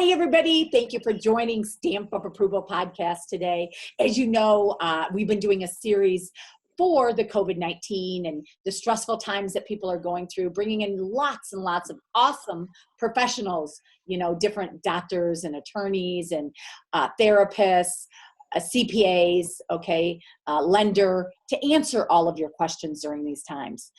Hi, everybody. Thank you for joining Stamp of Approval podcast today. As you know, we've been doing a series for the COVID-19 and the stressful times that people are going through, bringing in lots and lots of awesome professionals, different doctors and attorneys and therapists, CPAs, lender, to answer all of your questions during these times.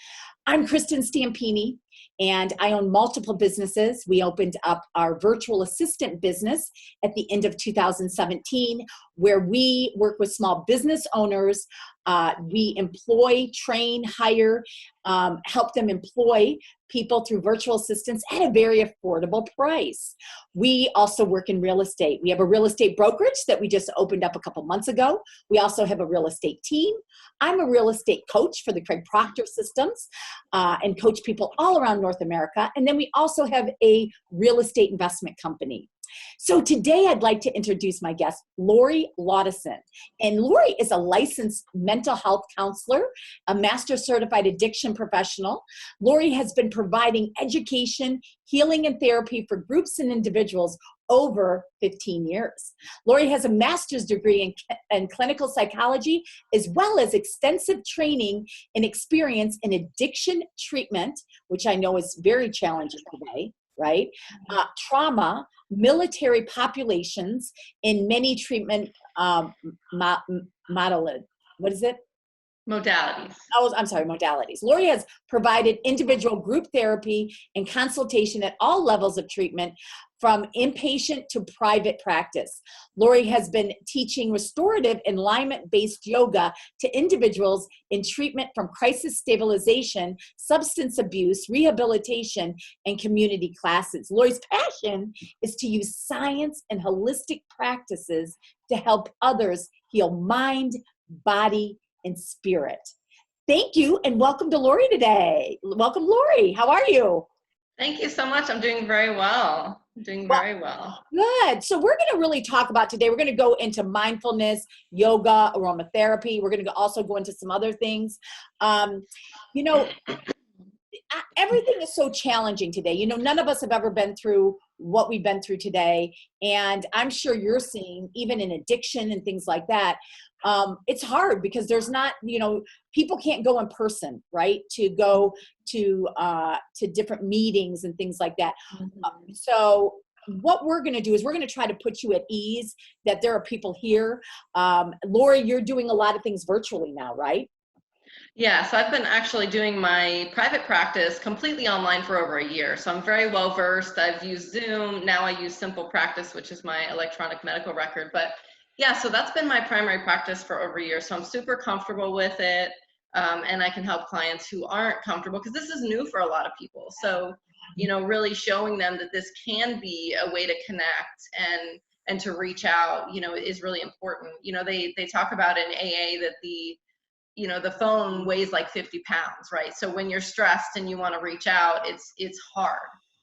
I'm Kristen Stampini, and I own multiple businesses. We opened up our virtual assistant business at the end of 2017, where we work with small business owners. We employ, train, hire, help them employ people through virtual assistants at a very affordable price. We also work in real estate. We have a real estate brokerage that we just opened up a couple months ago. We also have a real estate team. I'm a real estate coach for the Craig Proctor systems and coach people all around North America. And then we also have a real estate investment company. So today I'd like to introduce my guest, Lori Lodison. And Lori is a licensed mental health counselor, a master certified addiction professional. Lori has been providing education, healing, and therapy for groups and individuals over 15 years. Lori has a master's degree in clinical psychology, as well as extensive training and experience in addiction treatment, which I know is very challenging today, right? Trauma, military populations in many treatment modalities. Oh, I'm sorry, modalities. Lori has provided individual group therapy and consultation at all levels of treatment, from inpatient to private practice. Lori has been teaching restorative alignment-based yoga to individuals in treatment from crisis stabilization, substance abuse, rehabilitation, and community classes. Lori's passion is to use science and holistic practices to help others heal mind, body, and spirit. Thank you, and welcome to Lori today. Welcome, Lori. How are you? Thank you so much. I'm doing very well. Very well. Good. So we're going to really talk about today, we're going to go into mindfulness, yoga, aromatherapy. We're going to also go into some other things. Everything is so challenging today. None of us have ever been through what we've been through today. And I'm sure you're seeing, even in addiction and things like that, it's hard because there's not, people can't go in person, right? To go to different meetings and things like that. So what we're going to do is we're going to try to put you at ease that there are people here. Lori, you're doing a lot of things virtually now, right? Yeah, so I've been actually doing my private practice completely online for over a year. So I'm very well versed. I've used Zoom. Now I use Simple Practice, which is my electronic medical record. But yeah, so that's been my primary practice for over a year. So I'm super comfortable with it. And I can help clients who aren't comfortable, because this is new for a lot of people. So, really showing them that this can be a way to connect and to reach out, is really important. They talk about in AA that the phone weighs like 50 pounds, right? So when you're stressed and you want to reach out, it's hard.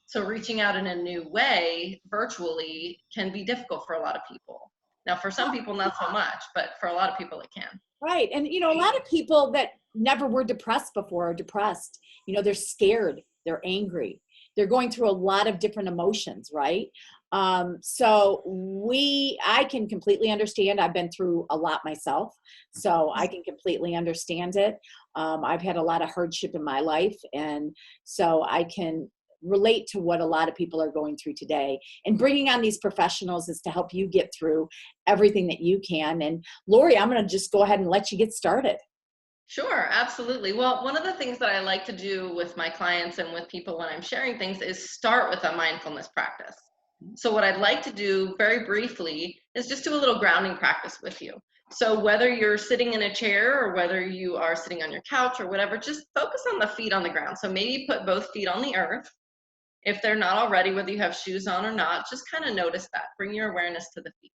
So reaching out in a new way virtually can be difficult for a lot of people. Now, for some people, not so much, but for a lot of people, it can. Right. And, a lot of people that never were depressed before are depressed. They're scared. They're angry. They're going through a lot of different emotions, right? So I can completely understand. I've been through a lot myself, so I can completely understand it. I've had a lot of hardship in my life, and so I can relate to what a lot of people are going through today. And bringing on these professionals is to help you get through everything that you can. And Lori, I'm going to just go ahead and let you get started. Sure, absolutely. Well, one of the things that I like to do with my clients and with people when I'm sharing things is start with a mindfulness practice. So what I'd like to do very briefly is just do a little grounding practice with you. So whether you're sitting in a chair or whether you are sitting on your couch or whatever, just focus on the feet on the ground. So maybe put both feet on the earth. If they're not already, whether you have shoes on or not, just kind of notice that. Bring your awareness to the feet.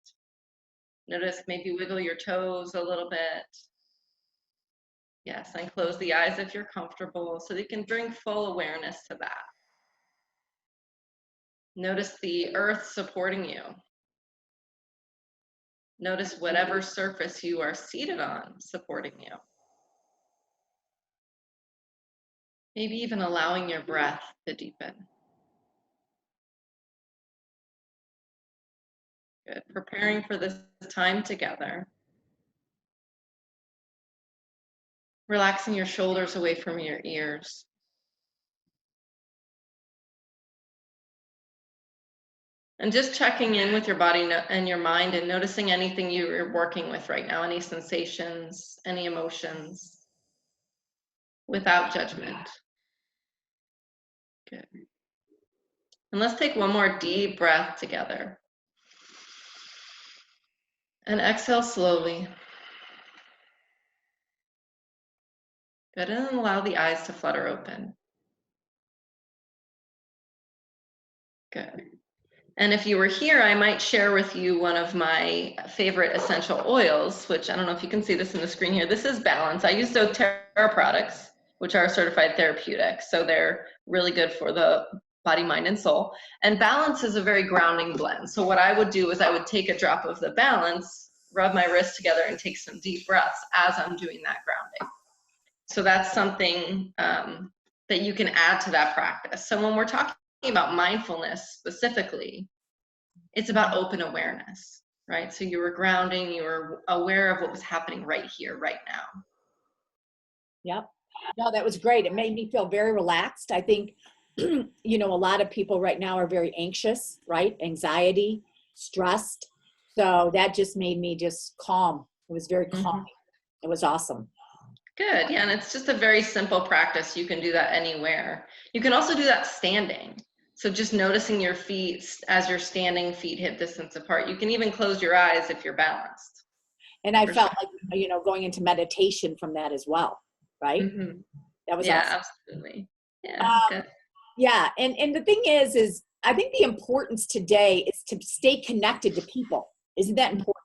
Notice, maybe wiggle your toes a little bit. Yes, and close the eyes if you're comfortable, so that you can bring full awareness to that. Notice the earth supporting you. Notice whatever surface you are seated on supporting you. Maybe even allowing your breath to deepen. Good. Preparing for this time together. Relaxing your shoulders away from your ears. And just checking in with your body and your mind and noticing anything you're working with right now, any sensations, any emotions, without judgment. Good. And let's take one more deep breath together. And exhale slowly. Good, and then allow the eyes to flutter open. Good. And if you were here, I might share with you one of my favorite essential oils, which I don't know if you can see this in the screen here. This is Balance. I use Doterra products, which are certified therapeutic. So they're really good for the body, mind, and soul. And Balance is a very grounding blend. So what I would do is I would take a drop of the Balance, rub my wrists together, and take some deep breaths as I'm doing that grounding. So that's something that you can add to that practice. So when we're talking about mindfulness specifically, it's about open awareness, right? So you were grounding, you were aware of what was happening right here, right now. Yep. No, that was great. It made me feel very relaxed. I think, you know, a lot of people right now are very anxious, right? Anxiety, stressed. So that just made me just calm. It was very calming. It was awesome. Good. Yeah. And it's just a very simple practice. You can do that anywhere. You can also do that standing. So just noticing your feet as you're standing, feet hip distance apart. You can even close your eyes if you're balanced. And I felt like, you know, going into meditation from that as well, right? That was awesome. Absolutely. Yeah. Good. Yeah. And the thing is I think the importance today is to stay connected to people. Isn't that important?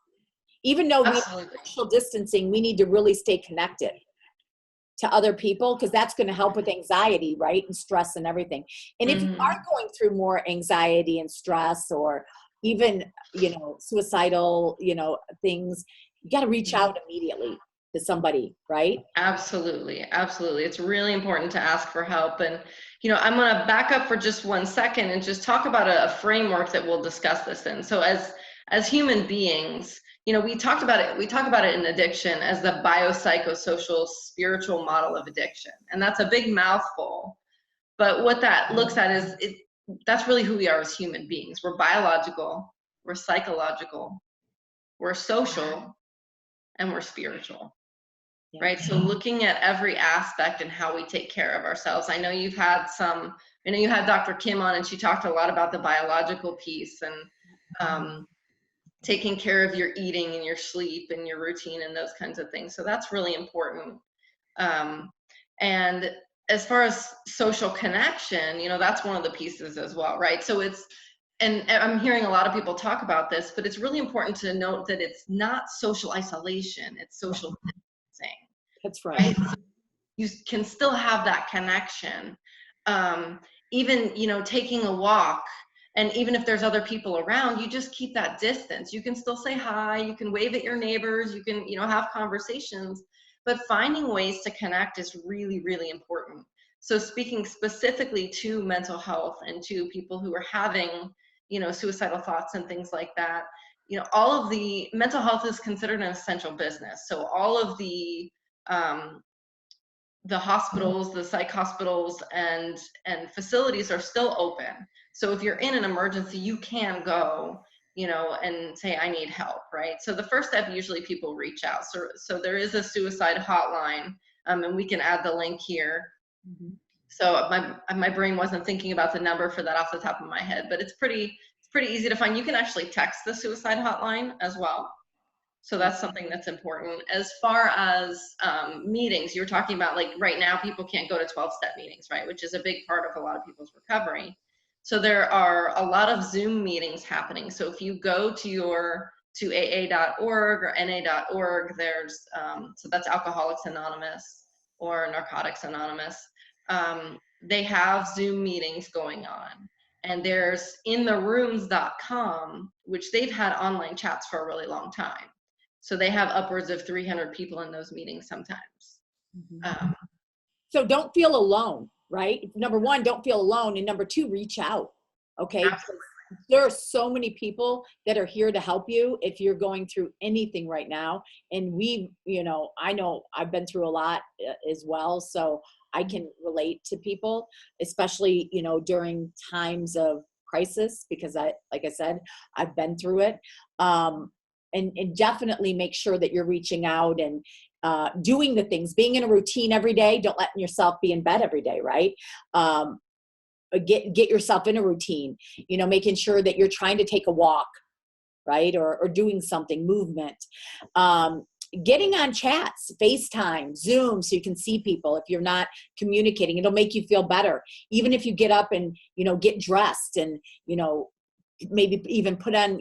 Even though we have social distancing, we need to really stay connected to other people, because that's going to help with anxiety, right? And stress and everything. And if you are going through more anxiety and stress, or even, you know, suicidal, you know, things, you got to reach out immediately to somebody, right? Absolutely. Absolutely. It's really important to ask for help. And, you know, I'm going to back up for just 1 second and just talk about a framework that we'll discuss this in. So as human beings, you know, we talk about it in addiction as the biopsychosocial spiritual model of addiction. And that's a big mouthful. But what that looks at is that's really who we are as human beings. We're biological, we're psychological, we're social, and we're spiritual. Right. So looking at every aspect and how we take care of ourselves. I know you had Dr. Kim on, and she talked a lot about the biological piece and taking care of your eating and your sleep and your routine and those kinds of things. So that's really important. And as far as social connection, you know, that's one of the pieces as well, right? So and I'm hearing a lot of people talk about this, but it's really important to note that it's not social isolation, it's social distancing. That's right. You can still have that connection. Even, you know, taking a walk, and even if there's other people around, you just keep that distance. You can still say hi, you can wave at your neighbors, you can, you know, have conversations, but finding ways to connect is really, really important. So speaking specifically to mental health and to people who are having, you know, suicidal thoughts and things like that, you know, all of the mental health is considered an essential business. So all of the hospitals, the psych hospitals and facilities are still open. So if you're in an emergency, you can go, you know, and say, I need help, right? So the first step, usually people reach out. So there is a suicide hotline, and we can add the link here. So my brain wasn't thinking about the number for that off the top of my head, but it's pretty easy to find. You can actually text the suicide hotline as well. So that's something that's important. As far as meetings, you're talking about, like, right now people can't go to 12-step meetings, right? Which is a big part of a lot of people's recovery. So there are a lot of Zoom meetings happening. So if you go to AA.org or NA.org, there's, so that's Alcoholics Anonymous or Narcotics Anonymous. They have Zoom meetings going on. And there's intherooms.com, which they've had online chats for a really long time. So they have upwards of 300 people in those meetings sometimes. So don't feel alone, right? Number one, don't feel alone. And number two, reach out. Okay. Absolutely. There are so many people that are here to help you if you're going through anything right now. And I know I've been through a lot as well. So I can relate to people, especially, during times of crisis, because like I said, I've been through it. And definitely make sure that you're reaching out and doing the things, being in a routine every day. Don't let yourself be in bed every day, right? Get yourself in a routine, making sure that you're trying to take a walk, right? Or doing something, movement. Getting on chats, FaceTime, Zoom, so you can see people. If you're not communicating, it'll make you feel better. Even if you get up and, get dressed and, maybe even put on,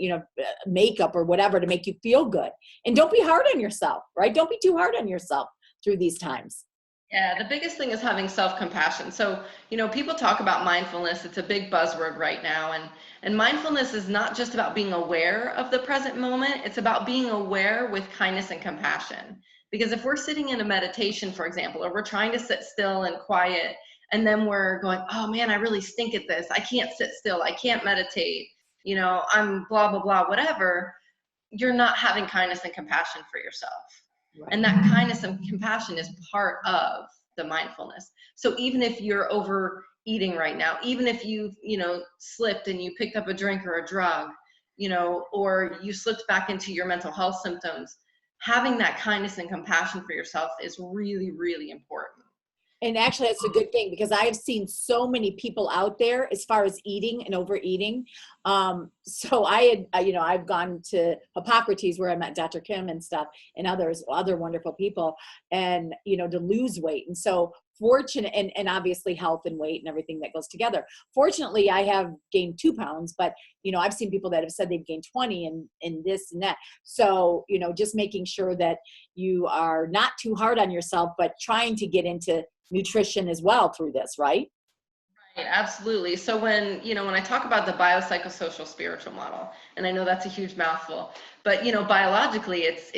makeup or whatever to make you feel good. And don't be hard on yourself, right? Don't be too hard on yourself through these times. Yeah, the biggest thing is having self-compassion. So, people talk about mindfulness. It's a big buzzword right now. And mindfulness is not just about being aware of the present moment. It's about being aware with kindness and compassion. Because if we're sitting in a meditation, for example, or we're trying to sit still and quiet, and then we're going, oh man, I really stink at this. I can't sit still. I can't meditate. I'm blah, blah, blah, whatever. You're not having kindness and compassion for yourself. Right. And that kindness and compassion is part of the mindfulness. So even if you're overeating right now, even if you've, slipped and you picked up a drink or a drug, or you slipped back into your mental health symptoms, having that kindness and compassion for yourself is really, really important. And actually, that's a good thing, because I have seen so many people out there as far as eating and overeating. So I've gone to Hippocrates, where I met Dr. Kim and stuff, and other wonderful people, and, to lose weight. And so fortunate, and obviously health and weight and everything that goes together. Fortunately, I have gained 2 pounds, but, I've seen people that have said they've gained 20 and this and that. So, just making sure that you are not too hard on yourself, but trying to get into nutrition as well through this, right? Right, absolutely. So when I talk about the biopsychosocial spiritual model, and I know that's a huge mouthful, but biologically it's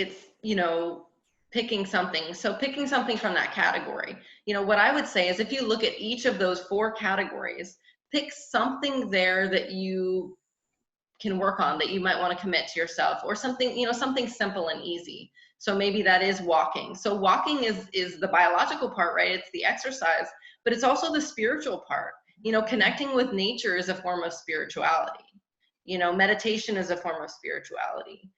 picking something. So picking something from that category. What I would say is, if you look at each of those 4 categories, pick something there that you can work on, that you might want to commit to yourself, or something, something simple and easy. So maybe that is walking. So walking is the biological part, right? It's the exercise, but it's also the spiritual part. Connecting with nature is a form of spirituality. Meditation is a form of spirituality.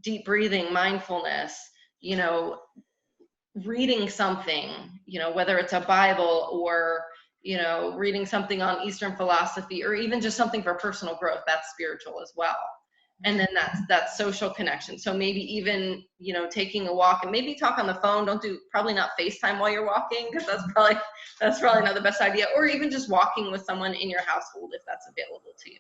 Deep breathing, mindfulness, reading something, whether it's a Bible or reading something on Eastern philosophy, or even just something for personal growth, that's spiritual as well. And then that's social connection. So maybe even, taking a walk, and maybe talk on the phone. Probably not FaceTime while you're walking, because that's probably not the best idea. Or even just walking with someone in your household, if that's available to you.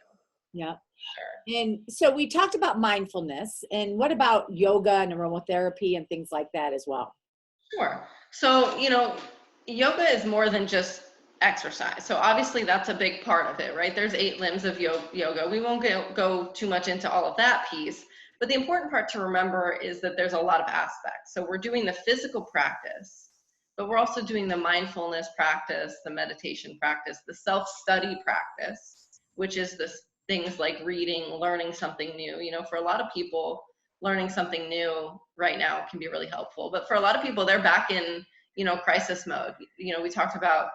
Yeah. Sure. And so we talked about mindfulness, and what about yoga and aromatherapy and things like that as well? Sure. So, yoga is more than just exercise. So obviously that's a big part of it, right? There's 8 limbs of yoga. We won't go too much into all of that piece, but the important part to remember is that there's a lot of aspects. So we're doing the physical practice, but we're also doing the mindfulness practice, the meditation practice, the self-study practice, which is this things like reading, learning something new. For a lot of people, learning something new right now can be really helpful. But for a lot of people, they're back in, crisis mode. We talked about,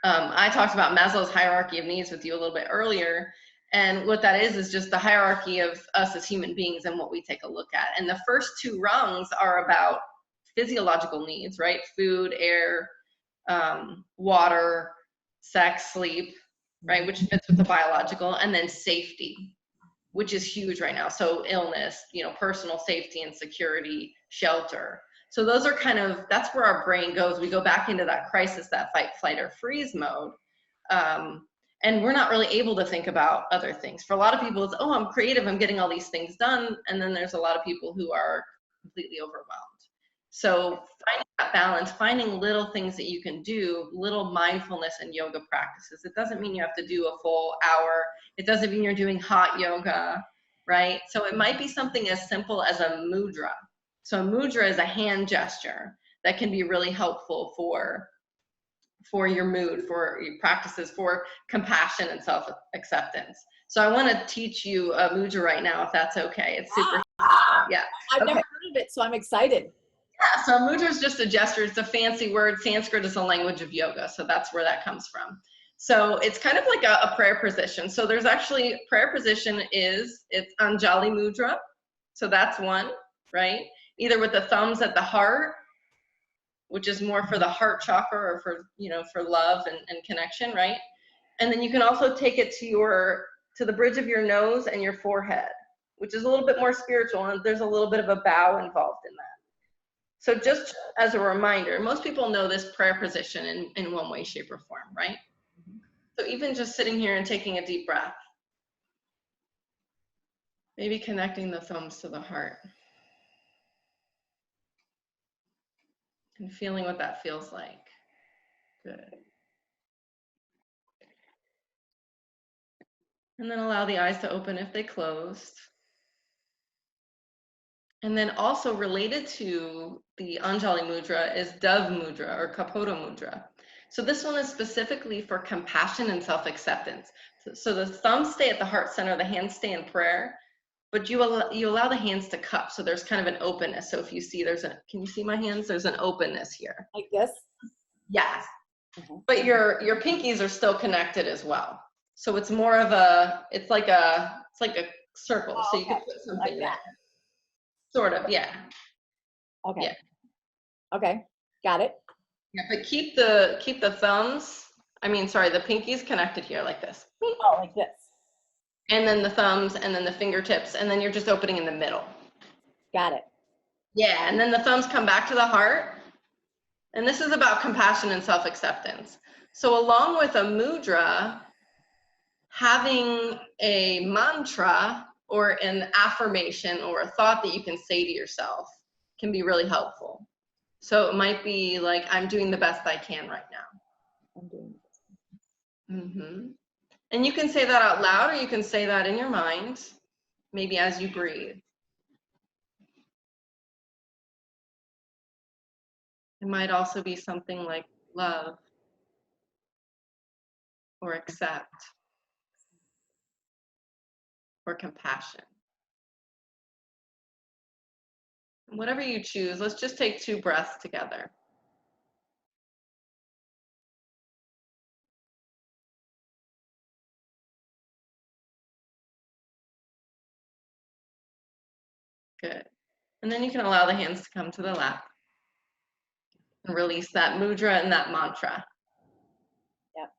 I talked about Maslow's hierarchy of needs with you a little bit earlier. And what that is just the hierarchy of us as human beings and what we take a look at. And the first 2 rungs are about physiological needs, right? Food, air, water, sex, sleep, right? Which fits with the biological, and then safety, which is huge right now. So illness, personal safety and security, shelter. So those are that's where our brain goes. We go back into that crisis, that fight, flight, or freeze mode. And we're not really able to think about other things. For a lot of people, it's, I'm creative, I'm getting all these things done. And then there's a lot of people who are completely overwhelmed. So finding that balance, finding little things that you can do, little mindfulness and yoga practices. It doesn't mean you have to do a full hour. It doesn't mean you're doing hot yoga, right? So it might be something as simple as a mudra. So a mudra is a hand gesture that can be really helpful for for your mood, for your practices, for compassion and self-acceptance. So I want to teach you a mudra right now, if that's okay. It's super, yeah. I've Okay. never heard of it, so I'm excited. Yeah, so mudra is just a gesture. It's a fancy word. Sanskrit is a language of yoga, so that's where that comes from. So it's kind of like a prayer position. So there's actually, prayer position it's Anjali mudra. So that's one, right? Either with the thumbs at the heart, which is more for the heart chakra, or for, for love and connection, right? And then you can also take it to the bridge of your nose and your forehead, which is a little bit more spiritual, and there's a little bit of a bow involved in that. So just as a reminder, most people know this prayer position in one way, shape, or form, right? So even just sitting here and taking a deep breath, maybe connecting the thumbs to the heart and feeling what that feels like. Good. And then allow the eyes to open if they closed. And then also related to the Anjali mudra is Dove mudra or Kapoda mudra. So this one is specifically for compassion and self-acceptance. So the thumbs stay at the heart center, the hands stay in prayer, but you allow the hands to cup. So there's kind of an openness. So if you see can you see my hands? There's an openness here. Like this? Yes. But your pinkies are still connected as well. So it's more of it's like a circle. Oh, so you okay. can put something Like there. that. Sort of, yeah. Okay. Yeah. Okay. Got it. Yeah, but keep the thumbs, the pinkies connected here like this. Oh, like this. And then the thumbs, and then the fingertips, and then you're just opening in the middle. Got it. Yeah, and then the thumbs come back to the heart. And this is about compassion and self-acceptance. So along with a mudra, having a mantra or an affirmation or a thought that you can say to yourself can be really helpful. So it might be like, I'm doing the best I can right now. I'm doing Mm-hmm. And you can say that out loud, or you can say that in your mind, maybe as you breathe. It might also be something like love or accept or compassion. Whatever you choose, let's just take 2 breaths together. Good. And then you can allow the hands to come to the lap and release that mudra and that mantra. Yep.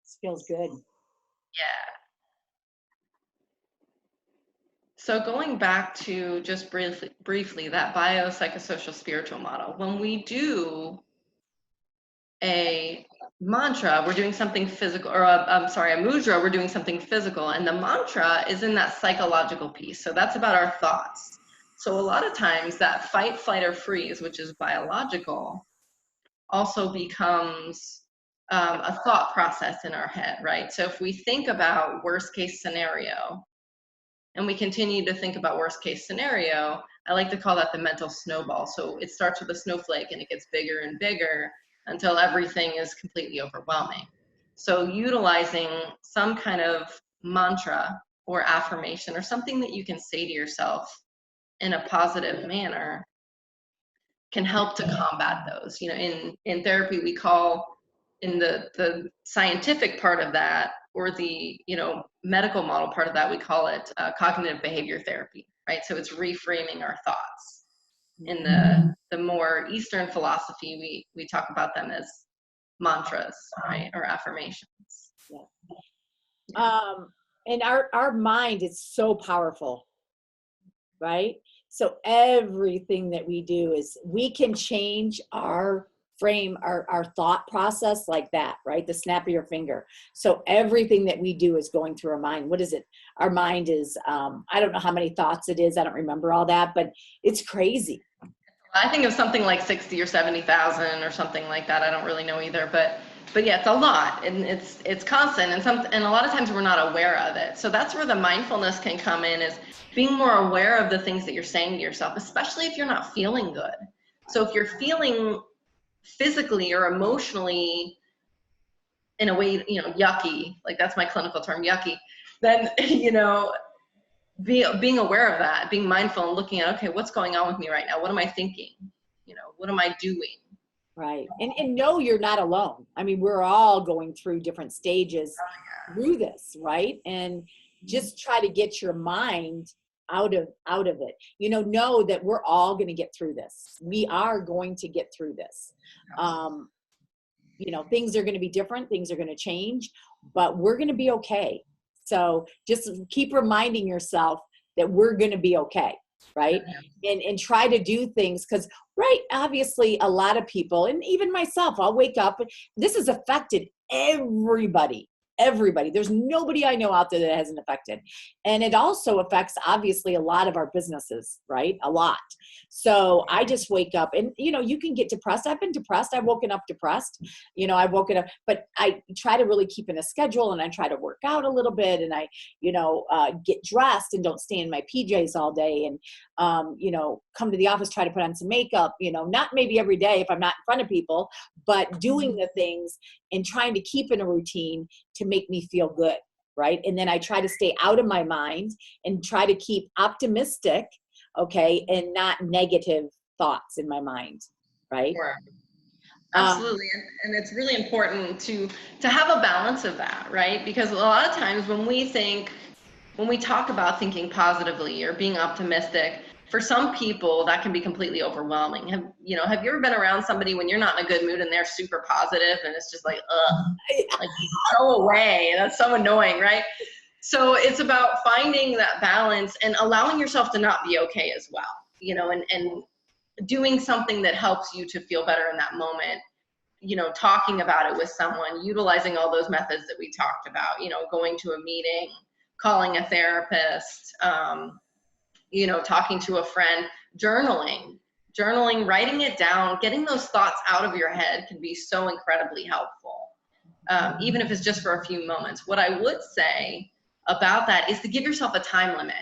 This feels good. Yeah. So going back to just briefly that biopsychosocial spiritual model, when we do a mantra, we're doing something physical, or a mudra, we're doing something physical, and the mantra is in that psychological piece. So that's about our thoughts. So a lot of times that fight, flight, or freeze, which is biological, also becomes a thought process in our head, right? So if we think about worst case scenario, and we continue to think about worst case scenario, I like to call that the mental snowball. So it starts with a snowflake and it gets bigger and bigger until everything is completely overwhelming. So utilizing some kind of mantra or affirmation or something that you can say to yourself in a positive manner can help to combat those. In therapy, we call, in the scientific part of that, or the medical model part of that, we call it cognitive behavior therapy, right? So it's reframing our thoughts. In the more Eastern philosophy, we talk about them as mantras, right, or affirmations. Yeah. And our mind is so powerful, right? So everything that we do is, we can change our frame, our thought process like that, right? The snap of your finger. So everything that we do is going through our mind. What is it? Our mind is, I don't know how many thoughts it is. I don't remember all that, but it's crazy. I think of something like 60 or 70,000 or something like that. I don't really know either, but yeah, it's a lot, and it's constant, and a lot of times we're not aware of it. So that's where the mindfulness can come in, is being more aware of the things that you're saying to yourself, especially if you're not feeling good. So if you're feeling physically or emotionally in a way, yucky, like that's my clinical term, yucky, then, being aware of that, being mindful and looking at, okay, what's going on with me right now? What am I thinking? What am I doing? Right. And no, you're not alone. I mean, we're all going through different stages through this, right? And just try to get your mind out of it. Know that we're all going to get through this. We are going to get through this. Things are going to be different, things are going to change, but we're going to be okay. So just keep reminding yourself that we're going to be okay. Right. And try to do things because, right, obviously a lot of people, and even myself, I'll wake up. This has affected everybody. There's nobody I know out there that hasn't affected. And it also affects, obviously, a lot of our businesses, right? A lot. So I just wake up and, you can get depressed. I've been depressed. I've woken up depressed. I've woken up, but I try to really keep in a schedule and I try to work out a little bit and I, get dressed and don't stay in my PJs all day and, come to the office, try to put on some makeup, not maybe every day if I'm not in front of people, but doing the things and trying to keep in a routine to make me feel good, right? And then I try to stay out of my mind and try to keep optimistic, okay, and not negative thoughts in my mind, right? Sure. Absolutely. And it's really important to have a balance of that, right? Because a lot of times when we talk about thinking positively or being optimistic, for some people that can be completely overwhelming. Have you ever been around somebody when you're not in a good mood and they're super positive and it's just like, like go away. That's so annoying, right? So it's about finding that balance and allowing yourself to not be okay as well, and doing something that helps you to feel better in that moment, talking about it with someone, utilizing all those methods that we talked about, going to a meeting, calling a therapist, talking to a friend, journaling, writing it down, getting those thoughts out of your head can be so incredibly helpful, even if it's just for a few moments. What I would say about that is to give yourself a time limit,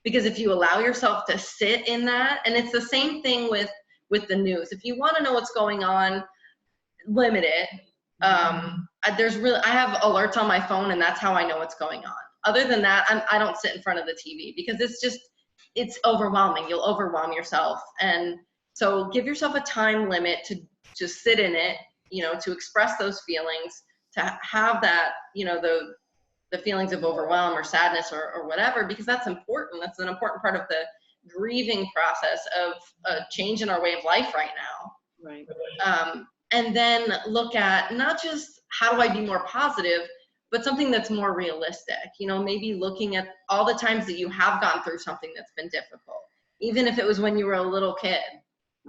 because if you allow yourself to sit in that, and it's the same thing with the news. If you want to know what's going on, limit it. I have alerts on my phone, and that's how I know what's going on. Other than that, I don't sit in front of the TV because it's overwhelming. You'll overwhelm yourself. And so give yourself a time limit to just sit in it, to express those feelings, to have that, the feelings of overwhelm or sadness or whatever, because that's important. That's an important part of the grieving process of a change in our way of life right now. Right. And then look at not just how do I be more positive, but something that's more realistic, maybe looking at all the times that you have gone through something that's been difficult, even if it was when you were a little kid,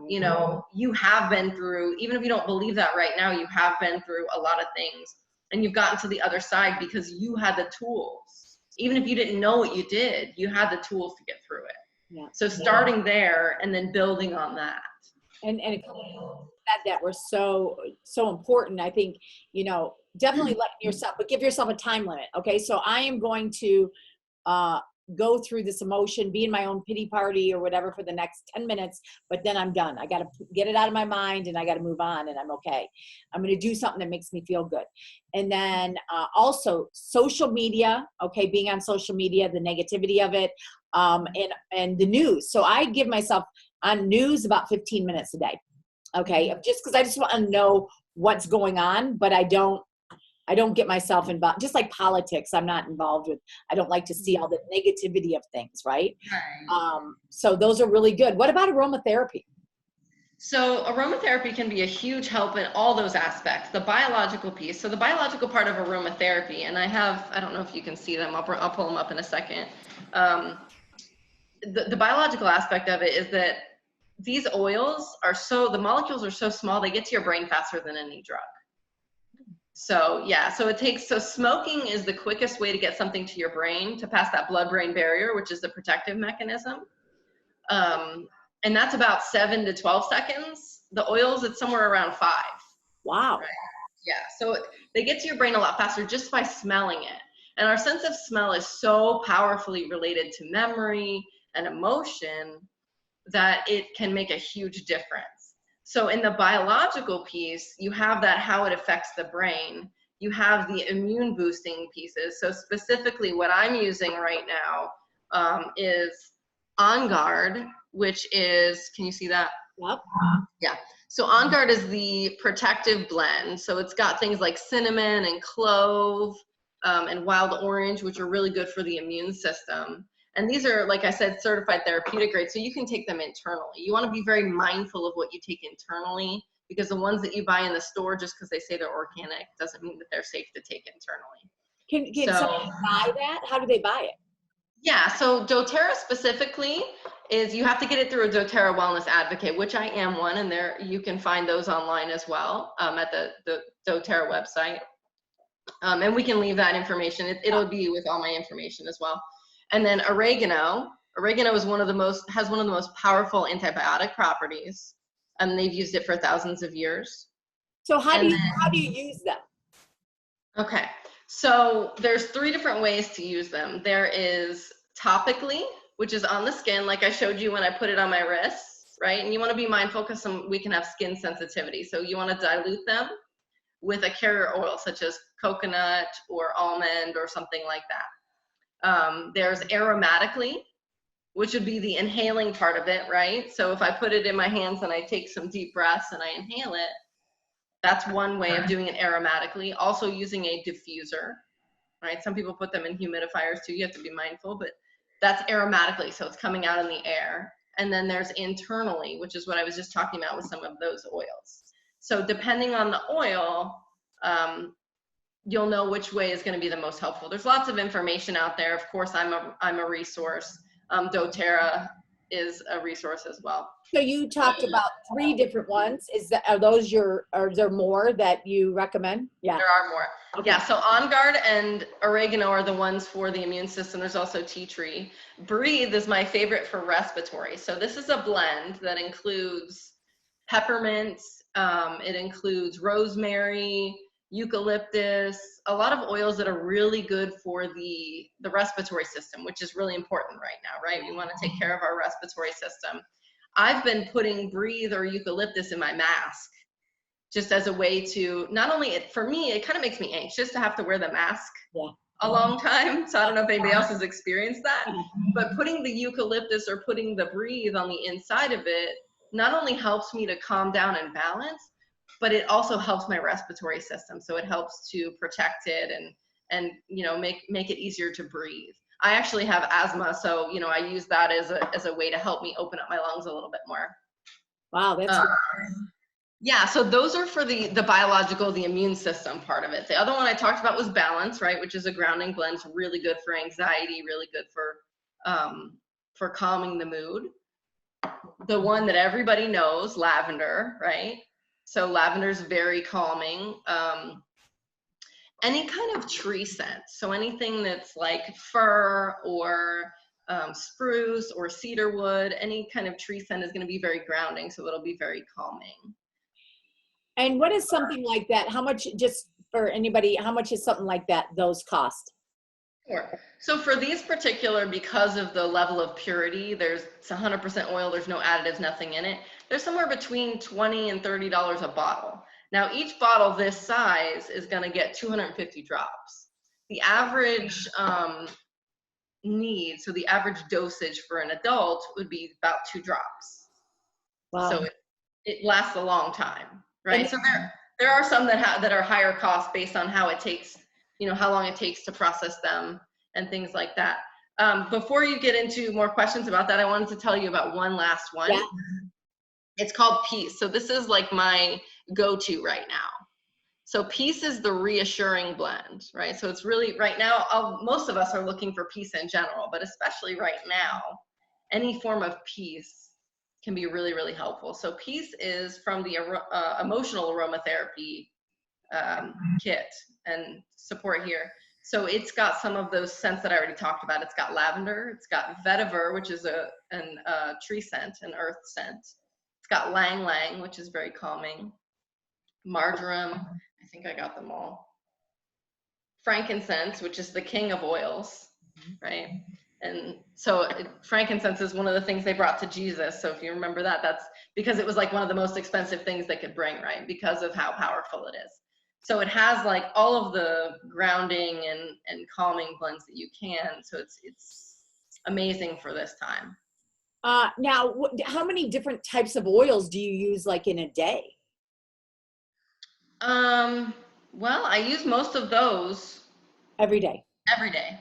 you have been through, even if you don't believe that right now, you have been through a lot of things and you've gotten to the other side because you had the tools. Even if you didn't know what you did, you had the tools to get through it. Yeah. So starting there and then building on that. And that were so important. I think, definitely letting yourself, but give yourself a time limit. Okay. So I am going to go through this emotion, be in my own pity party or whatever for the next 10 minutes, but then I'm done. I got to get it out of my mind and I got to move on and I'm okay. I'm going to do something that makes me feel good. And then also social media, okay, being on social media, the negativity of it, and the news. So I give myself on news about 15 minutes a day. Okay. Just because I just want to know what's going on, but I don't get myself involved. Just like politics, I'm not involved with. I don't like to see all the negativity of things, right? So those are really good. What about aromatherapy? So aromatherapy can be a huge help in all those aspects. The biological piece. So the biological part of aromatherapy, and I don't know if you can see them. I'll pull them up in a second. The biological aspect of it is that these oils the molecules are so small, they get to your brain faster than any drug. So smoking is the quickest way to get something to your brain, to pass that blood-brain barrier, which is the protective mechanism. And that's about 7 to 12 seconds. The oils, it's somewhere around 5. Wow. Right? Yeah, so they get to your brain a lot faster just by smelling it. And our sense of smell is so powerfully related to memory and emotion that it can make a huge difference. So in the biological piece, you have that how it affects the brain. You have the immune boosting pieces. So specifically what I'm using right now is On Guard, which is, can you see that? Yep. Yeah. So On Guard is the protective blend. So it's got things like cinnamon and clove and wild orange, which are really good for the immune system. And these are, like I said, certified therapeutic grade, so you can take them internally. You want to be very mindful of what you take internally, because the ones that you buy in the store, just because they say they're organic, doesn't mean that they're safe to take internally. Can somebody buy that? How do they buy it? Yeah, so Doterra specifically is, you have to get it through a Doterra Wellness Advocate, which I am one, and there you can find those online as well at the Doterra website. And we can leave that information. It'll be with all my information as well. And then oregano is has one of the most powerful antibiotic properties. And they've used it for thousands of years. So how do you use them? Okay, so there's 3 different ways to use them. There is topically, which is on the skin, like I showed you when I put it on my wrists, right? And you want to be mindful because we can have skin sensitivity. So you want to dilute them with a carrier oil, such as coconut or almond or something like that. There's aromatically, which would be the inhaling part of it, right? So if I put it in my hands and I take some deep breaths and I inhale it, that's one way of doing it aromatically. Also using a diffuser, right? Some people put them in humidifiers too. You have to be mindful, but that's aromatically, so it's coming out in the air. And then there's internally, which is what I was just talking about with some of those oils. So depending on the oil, you'll know which way is going to be the most helpful. There's lots of information out there. Of course, I'm a resource. Doterra is a resource as well. So you talked about 3 different ones. Are there more that you recommend? Yeah. There are more. Okay. Yeah, so On Guard and oregano are the ones for the immune system. There's also tea tree. Breathe is my favorite for respiratory. So this is a blend that includes peppermint, it includes rosemary, eucalyptus, a lot of oils that are really good for the respiratory system, which is really important right now, right? We want to take care of our respiratory system. I've been putting Breathe or eucalyptus in my mask, just as a way to, not only, for me, it kind of makes me anxious to have to wear the mask a long time. So I don't know if anybody else has experienced that, but putting the eucalyptus or putting the Breathe on the inside of it not only helps me to calm down and balance, but it also helps my respiratory system. So it helps to protect it and make it easier to breathe. I actually have asthma, so I use that as a way to help me open up my lungs a little bit more. Wow, that's yeah, so those are for the biological, the immune system part of it. The other one I talked about was balance, right, which is a grounding blend. It's really good for anxiety, really good for calming the mood. The one that everybody knows, lavender, right? So lavender is very calming. Any kind of tree scent, so anything that's like fir or spruce or cedar wood, any kind of tree scent is going to be very grounding, so it'll be very calming. And what is something like that? How much, just for anybody, how much is something like that, those cost? Sure. So for these particular, because of the level of purity, it's 100% oil, there's no additives, nothing in it. There's somewhere between $20 and $30 a bottle. Now each bottle this size is going to get 250 drops. The average so the average dosage for an adult would be about 2 drops. Wow. So it lasts a long time, right? So there are some that are higher cost based on how it takes, how long it takes to process them and things like that. Before you get into more questions about that, I wanted to tell you about one last one. Yeah. It's called Peace. So this is like my go-to right now. So Peace is the reassuring blend, right? So it's really, right now, most of us are looking for peace in general, but especially right now, any form of peace can be really, really helpful. So Peace is from the emotional aromatherapy kit and support here. So it's got some of those scents that I already talked about. It's got lavender, it's got vetiver, which is a tree scent, an earth scent. It's got lang lang, which is very calming. Marjoram, I think I got them all. Frankincense, which is the king of oils, right? And so frankincense is one of the things they brought to Jesus. So if you remember that, that's because it was like one of the most expensive things they could bring, right? Because of how powerful it is. So it has like all of the grounding and calming blends that you can. So it's amazing for this time. Now, how many different types of oils do you use like in a day? Well, I use most of those Every day. every day.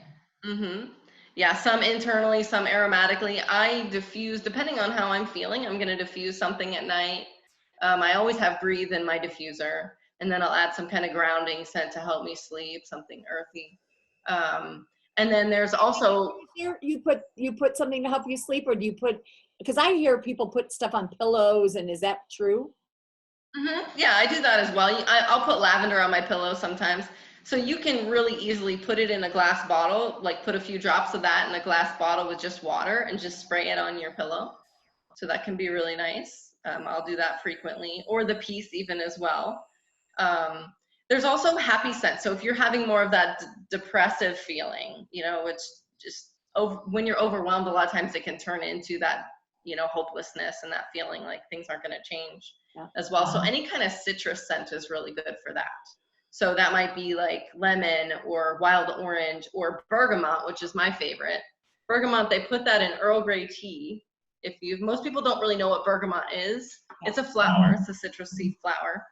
Yeah, some internally, some aromatically. I diffuse, depending on how I'm feeling, I'm going to diffuse something at night. I always have breathe in my diffuser, and then I'll add some kind of grounding scent to help me sleep, something earthy. And then there's also you put something to help you sleep, or do you put, because I hear people put stuff on pillows, and is that true? Yeah, I do that as well. I'll put lavender on my pillow sometimes. So you can really easily put it in a glass bottle, like put a few drops of that in a glass bottle with just water and just spray it on your pillow. So that can be really nice. I'll do that frequently, or the peace even as well. There's also happy scent. So if you're having more of that depressive feeling, it's just when you're overwhelmed, a lot of times it can turn into that, hopelessness and that feeling like things aren't going to change as well. So any kind of citrus scent is really good for that. So that might be like lemon or wild orange or bergamot, which is my favorite. Bergamot, they put that in Earl Grey tea. Most people don't really know what bergamot is. It's a flower. It's a citrus seed flower.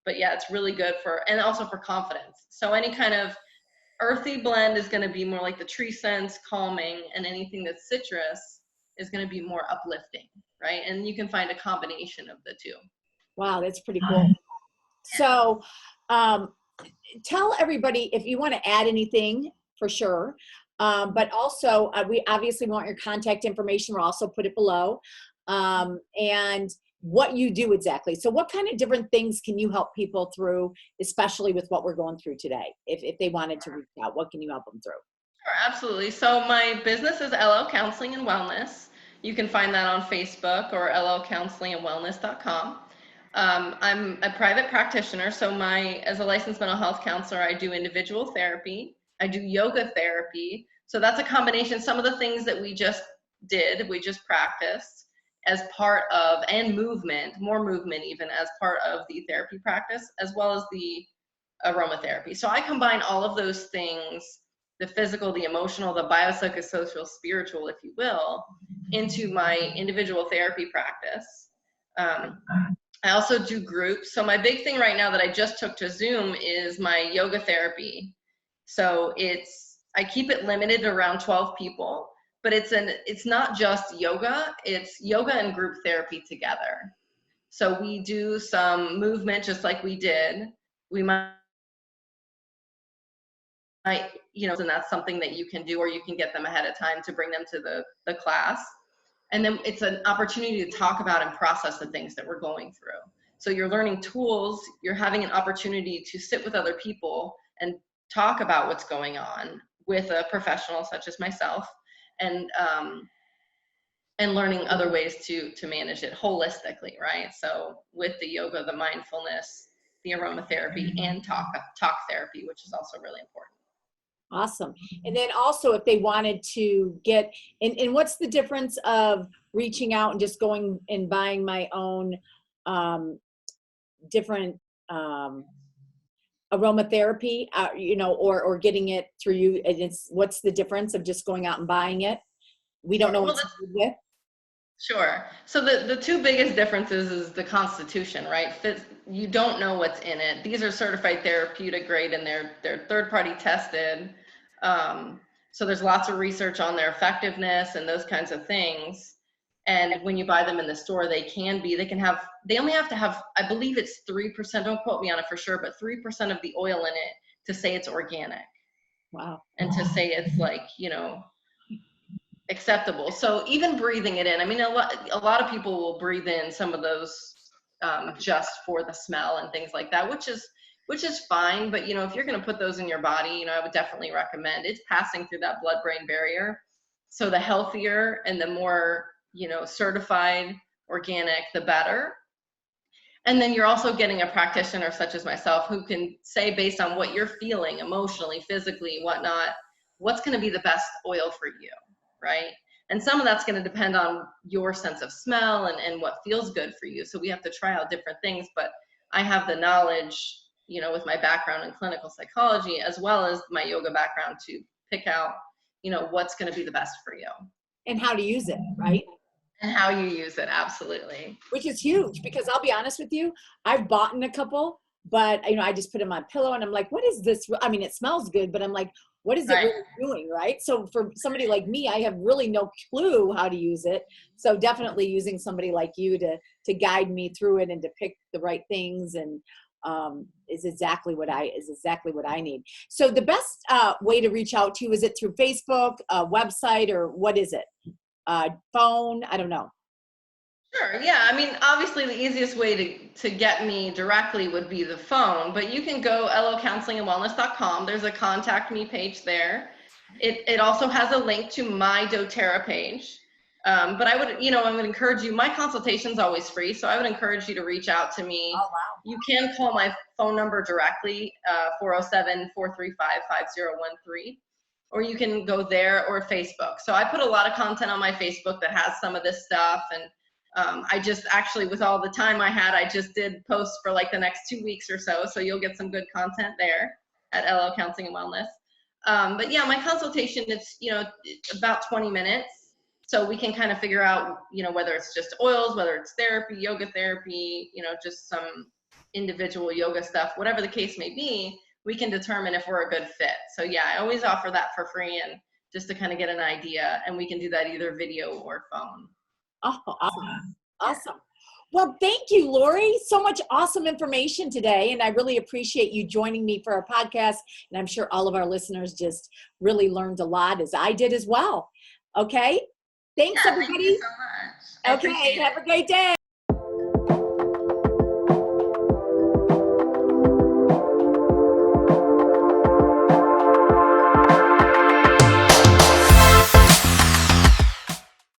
But yeah, it's really good and also for confidence. So any kind of earthy blend is going to be more like the tree scents, calming, and anything that's citrus is going to be more uplifting, right? And you can find a combination of the two. Wow, that's pretty cool. So tell everybody if you want to add anything, for sure. But also, we obviously want your contact information. We'll also put it below. And what you do exactly. So what kind of different things can you help people through, especially with what we're going through today? If they wanted to reach out, what can you help them through? Sure, absolutely. So my business is LL Counseling and Wellness. You can find that on Facebook or llcounselingandwellness.com. I'm a private practitioner, so as a licensed mental health counselor, I do individual therapy. I do yoga therapy. So that's a combination. Some of the things that we just practiced as part of, and more movement even as part of the therapy practice, as well as the aromatherapy. So I combine all of those things, the physical, the emotional, the biopsychosocial, spiritual, if you will, into my individual therapy practice. I also do groups. So my big thing right now that I just took to Zoom is my yoga therapy. So I keep it limited to around 12 people, but it's not just yoga, it's yoga and group therapy together. So we do some movement just like we did. We might, and that's something that you can do, or you can get them ahead of time to bring them to the class. And then it's an opportunity to talk about and process the things that we're going through. So you're learning tools, you're having an opportunity to sit with other people and talk about what's going on with a professional such as myself, and learning other ways to manage it holistically, right? So with the yoga, the mindfulness, the aromatherapy, and talk therapy, which is also really important. Awesome. And then also if they wanted to get, and what's the difference of reaching out and just going and buying my own different aromatherapy, or getting it through you? What's the difference of just going out and buying it? We don't know what's with. Sure. So the two biggest differences is the constitution, right? You don't know what's in it. These are certified therapeutic grade, and they're third party tested. So there's lots of research on their effectiveness and those kinds of things. And when you buy them in the store, they only have to have, I believe it's 3%, don't quote me on it for sure, but 3% of the oil in it to say it's organic. Wow. And to say it's like, acceptable. So even breathing it in, I mean, a lot of people will breathe in some of those just for the smell and things like that, which is fine. But if you're going to put those in your body, I would definitely recommend it's passing through that blood-brain barrier. So the healthier and the more certified organic, the better. And then you're also getting a practitioner such as myself who can say, based on what you're feeling emotionally, physically, whatnot, what's going to be the best oil for you, right? And some of that's going to depend on your sense of smell and what feels good for you. So we have to try out different things, but I have the knowledge, you know, with my background in clinical psychology, as well as my yoga background, to pick out, you know, what's going to be the best for you. And how to use it, right? And how you use it, absolutely. Which is huge, because I'll be honest with you, I've bought in a couple, but I just put them on pillow and I'm like, what is this? I mean, it smells good, but I'm like, what is it really doing, right? So for somebody like me, I have really no clue how to use it. So definitely using somebody like you to guide me through it and to pick the right things and is exactly what I need. So the best way to reach out to you, is it through Facebook, website, or what is it? Phone? I don't know. Sure. Yeah. I mean, obviously the easiest way to get me directly would be the phone, but you can go locounselingandwellness.com. There's a contact me page there. It also has a link to my Doterra page. But I would encourage you, my consultation's always free. So I would encourage you to reach out to me. Oh, wow. You can call my phone number directly, 407-435-5013, or you can go there, or Facebook. So I put a lot of content on my Facebook that has some of this stuff. And I just actually, with all the time I had, I just did posts for like the next 2 weeks or so. So you'll get some good content there at LL Counseling and Wellness. But yeah, my consultation, it's, about 20 minutes. So we can kind of figure out, whether it's just oils, whether it's therapy, yoga therapy, just some individual yoga stuff, whatever the case may be, we can determine if we're a good fit. So yeah, I always offer that for free, and just to kind of get an idea, and we can do that either video or phone. Oh, awesome. Awesome. Well, thank you, Lori. So much awesome information today. And I really appreciate you joining me for our podcast. And I'm sure all of our listeners just really learned a lot, as I did as well. Okay. Thanks, everybody. Thank you so much. Okay. Have a great day.